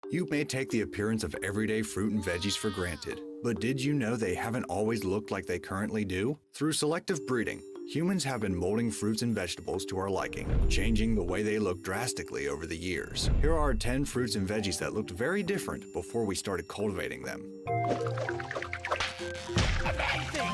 You may take the appearance of everyday fruit and veggies for granted, but did you know they haven't always looked like they currently do? Through selective breeding, humans have been molding fruits and vegetables to our liking, changing the way they look drastically over the years. Here are 10 fruits and veggies that looked very different before we started cultivating them. Amazing!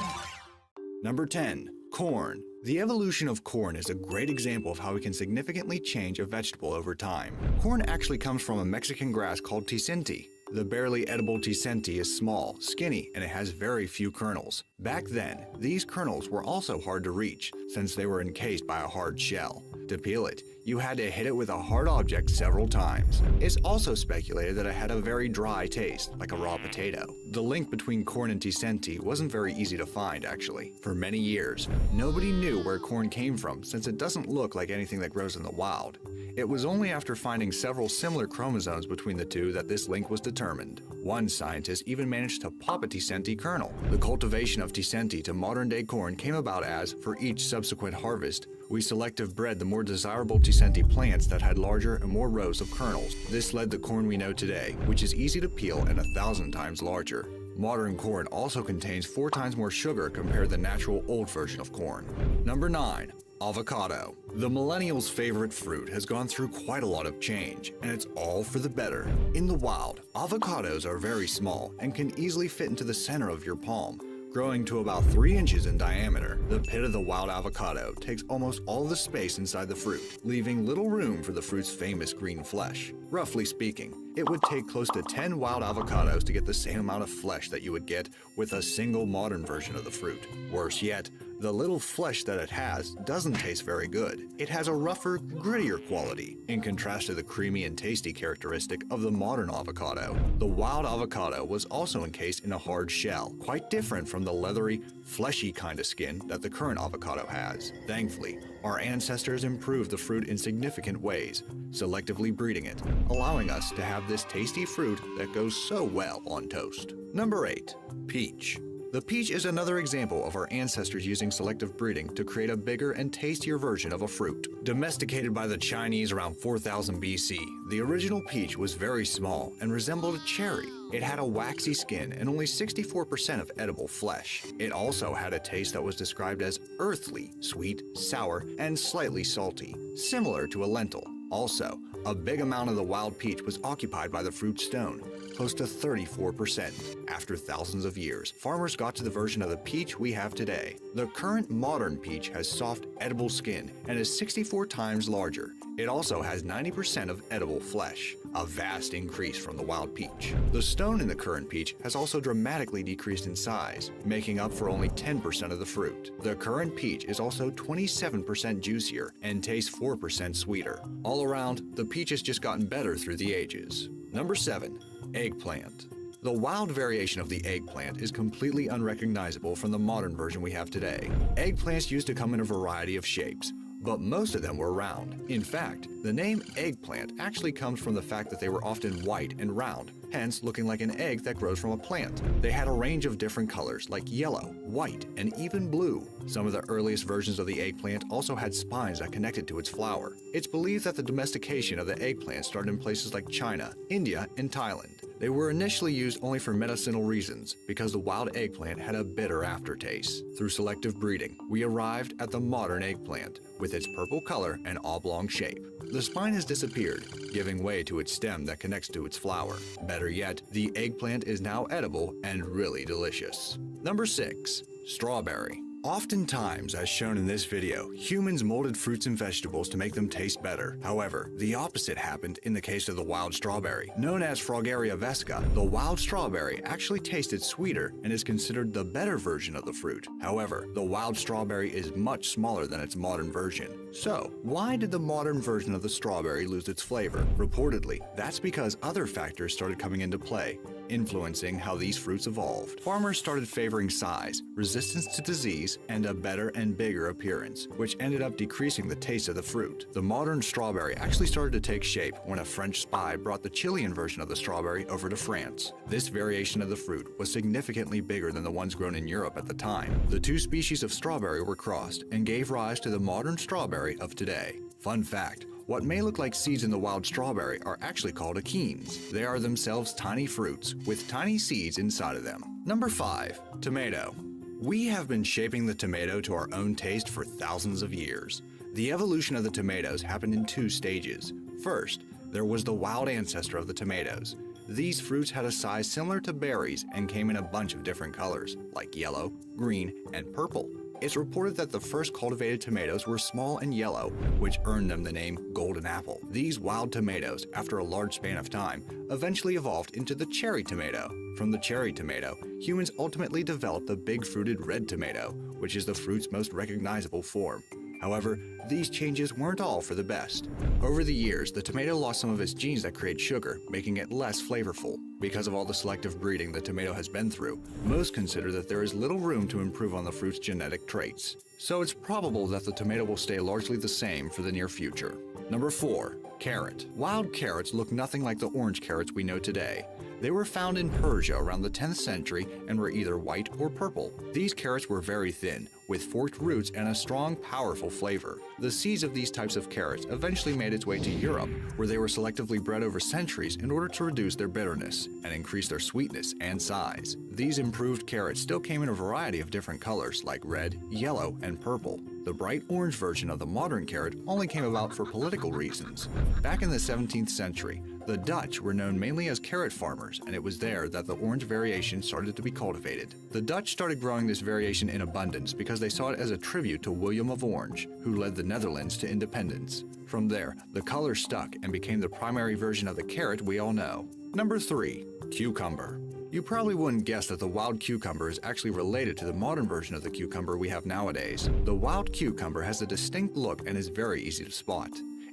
Number 10. Corn. The evolution of corn is a great example of how we can significantly change a vegetable over time. Corn actually comes from a Mexican grass called tisenti. The barely edible tisenti is small, skinny, and it has very few kernels. Back then, these kernels were also hard to reach since they were encased by a hard shell. To peel it, you had to hit it with a hard object several times. It's also speculated that it had a very dry taste, like a raw potato. The link between corn and tisenti wasn't very easy to find, actually. For many years, nobody knew where corn came from since it doesn't look like anything that grows in the wild. It was only after finding several similar chromosomes between the two that this link was determined. One scientist even managed to pop a tisenti kernel. The cultivation of tisenti to modern-day corn came about as, for each subsequent harvest, we selective bred the more desirable tisenti plants that had larger and more rows of kernels. This led the corn we know today, which is easy to peel and 1,000 times larger. Modern corn also contains 4 times more sugar compared to the natural old version of corn. Number 9. Avocado. The millennials' favorite fruit has gone through quite a lot of change, and it's all for the better. In the wild, avocados are very small and can easily fit into the center of your palm, growing to about 3 inches in diameter. The pit of the wild avocado takes almost all the space inside the fruit, leaving little room for the fruit's famous green flesh. Roughly speaking, it would take close to 10 wild avocados to get the same amount of flesh that you would get with a single modern version of the fruit. Worse yet, the little flesh that it has doesn't taste very good. It has a rougher, grittier quality, in contrast to the creamy and tasty characteristic of the modern avocado. The wild avocado was also encased in a hard shell, quite different from the leathery, fleshy kind of skin that the current avocado has. Thankfully, our ancestors improved the fruit in significant ways, selectively breeding it, allowing us to have this tasty fruit that goes so well on toast. Number 8. Peach. The peach is another example of our ancestors using selective breeding to create a bigger and tastier version of a fruit. Domesticated by the Chinese around 4000 BC, the original peach was very small and resembled a cherry. It had a waxy skin and only 64% of edible flesh. It also had a taste that was described as earthly, sweet, sour, and slightly salty, similar to a lentil. Also, a big amount of the wild peach was occupied by the fruit stone, close to 34%. After thousands of years, farmers got to the version of the peach we have today. The current modern peach has soft, edible skin and is 64 times larger. It also has 90% of edible flesh, a vast increase from the wild peach. The stone in the current peach has also dramatically decreased in size, making up for only 10% of the fruit. The current peach is also 27% juicier and tastes 4% sweeter. All around, the peach has just gotten better through the ages. Number 7. Eggplant. The wild variation of the eggplant is completely unrecognizable from the modern version we have today. Eggplants used to come in a variety of shapes, but most of them were round. In fact, the name eggplant actually comes from the fact that they were often white and round, hence looking like an egg that grows from a plant. They had a range of different colors like yellow, white, and even blue. Some of the earliest versions of the eggplant also had spines that connected to its flower. It's believed that the domestication of the eggplant started in places like China, India, and Thailand. They were initially used only for medicinal reasons because the wild eggplant had a bitter aftertaste. Through selective breeding, we arrived at the modern eggplant with its purple color and oblong shape. The spine has disappeared, giving way to its stem that connects to its flower. Better yet, the eggplant is now edible and really delicious. Number 6. Strawberry. Oftentimes, as shown in this video, humans molded fruits and vegetables to make them taste better. However, the opposite happened in the case of the wild strawberry. Known as Fragaria vesca, the wild strawberry actually tasted sweeter and is considered the better version of the fruit. However, the wild strawberry is much smaller than its modern version. So, why did the modern version of the strawberry lose its flavor? Reportedly, that's because other factors started coming into play, influencing how these fruits evolved. Farmers started favoring size, resistance to disease, and a better and bigger appearance, which ended up decreasing the taste of the fruit. The modern strawberry actually started to take shape when a French spy brought the Chilean version of the strawberry over to France. This variation of the fruit was significantly bigger than the ones grown in Europe at the time. The two species of strawberry were crossed and gave rise to the modern strawberry of today. Fun fact, what may look like seeds in the wild strawberry are actually called achenes. They are themselves tiny fruits with tiny seeds inside of them. Number 5. Tomato. We have been shaping the tomato to our own taste for thousands of years. The evolution of the tomatoes happened in 2 stages. First, there was the wild ancestor of the tomatoes. These fruits had a size similar to berries and came in a bunch of different colors, like yellow, green, and purple. It's reported that the first cultivated tomatoes were small and yellow, which earned them the name golden apple. These wild tomatoes, after a large span of time, eventually evolved into the cherry tomato. From the cherry tomato, humans ultimately developed the big fruited red tomato, which is the fruit's most recognizable form. However, these changes weren't all for the best. Over the years, the tomato lost some of its genes that create sugar, making it less flavorful. Because of all the selective breeding the tomato has been through, most consider that there is little room to improve on the fruit's genetic traits. So it's probable that the tomato will stay largely the same for the near future. Number 4. Carrot. Wild carrots look nothing like the orange carrots we know today. They were found in Persia around the 10th century and were either white or purple. These carrots were very thin, with forked roots and a strong, powerful flavor. The seeds of these types of carrots eventually made its way to Europe, where they were selectively bred over centuries in order to reduce their bitterness and increase their sweetness and size. These improved carrots still came in a variety of different colors like red, yellow, and purple. The bright orange version of the modern carrot only came about for political reasons. Back in the 17th century, the Dutch were known mainly as carrot farmers, and it was there that the orange variation started to be cultivated. The Dutch started growing this variation in abundance because they saw it as a tribute to William of Orange, who led the Netherlands to independence. From there, the color stuck and became the primary version of the carrot we all know. Number 3. Cucumber. You probably wouldn't guess that the wild cucumber is actually related to the modern version of the cucumber we have nowadays. The wild cucumber has a distinct look and is very easy to spot.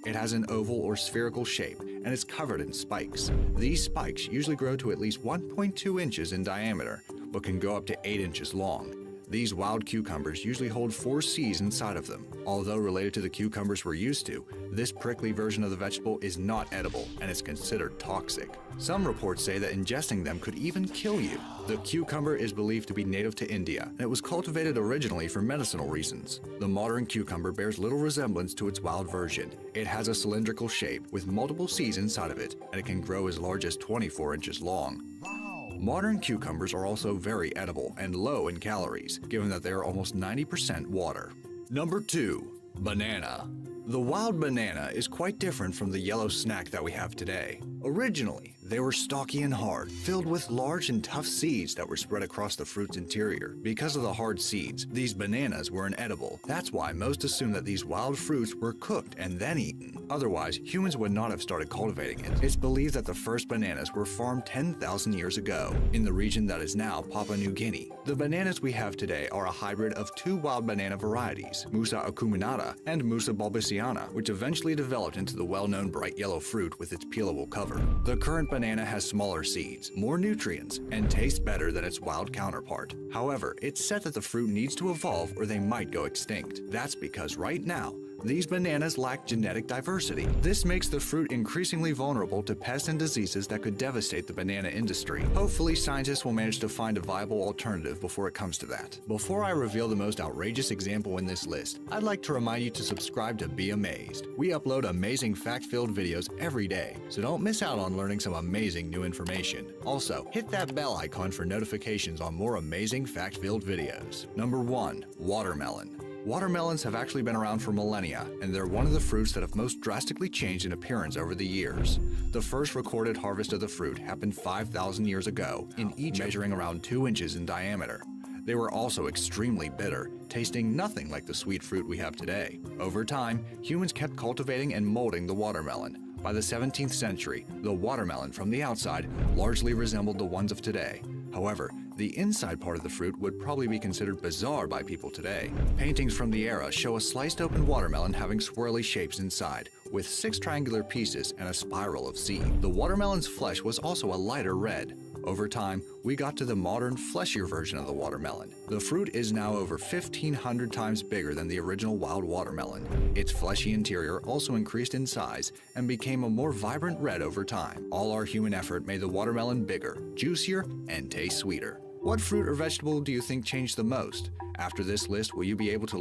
It has an oval or spherical shape and is covered in spikes. These spikes usually grow to at least 1.2 inches in diameter, but can go up to 8 inches long. These wild cucumbers usually hold 4 seeds inside of them. Although related to the cucumbers we're used to, this prickly version of the vegetable is not edible and is considered toxic. Some reports say that ingesting them could even kill you. The cucumber is believed to be native to India, and it was cultivated originally for medicinal reasons. The modern cucumber bears little resemblance to its wild version. It has a cylindrical shape with multiple seeds inside of it, and it can grow as large as 24 inches long. Modern cucumbers are also very edible and low in calories, given that they are almost 90% water. Number 2. Banana. The wild banana is quite different from the yellow snack that we have today. Originally, they were stocky and hard, filled with large and tough seeds that were spread across the fruit's interior. Because of the hard seeds, these bananas were inedible. That's why most assume that these wild fruits were cooked and then eaten. Otherwise, humans would not have started cultivating it. It's believed that the first bananas were farmed 10,000 years ago, in the region that is now Papua New Guinea. The bananas we have today are a hybrid of 2 wild banana varieties, Musa acuminata and Musa balbisiana, which eventually developed into the well-known bright yellow fruit with its peelable cover. The current banana has smaller seeds, more nutrients, and tastes better than its wild counterpart. However, it's said that the fruit needs to evolve or they might go extinct. That's because right now, these bananas lack genetic diversity. This makes the fruit increasingly vulnerable to pests and diseases that could devastate the banana industry. Hopefully, scientists will manage to find a viable alternative before it comes to that. Before I reveal the most outrageous example in this list, I'd like to remind you to subscribe to Be Amazed. We upload amazing fact-filled videos every day, so don't miss out on learning some amazing new information. Also, hit that bell icon for notifications on more amazing fact-filled videos. Number 1. Watermelon. Watermelons have actually been around for millennia, and they're one of the fruits that have most drastically changed in appearance over the years. The first recorded harvest of the fruit happened 5,000 years ago in Egypt, measuring around 2 inches in diameter. They were also extremely bitter, tasting nothing like the sweet fruit we have today. Over time, humans kept cultivating and molding the watermelon. By the 17th century, the watermelon from the outside largely resembled the ones of today. However, the inside part of the fruit would probably be considered bizarre by people today. Paintings from the era show a sliced open watermelon having swirly shapes inside, with 6 triangular pieces and a spiral of seed. The watermelon's flesh was also a lighter red. Over time, we got to the modern, fleshier version of the watermelon. The fruit is now over 1,500 times bigger than the original wild watermelon. Its fleshy interior also increased in size and became a more vibrant red over time. All our human effort made the watermelon bigger, juicier, and taste sweeter. What fruit or vegetable do you think changed the most? After this list, will you be able to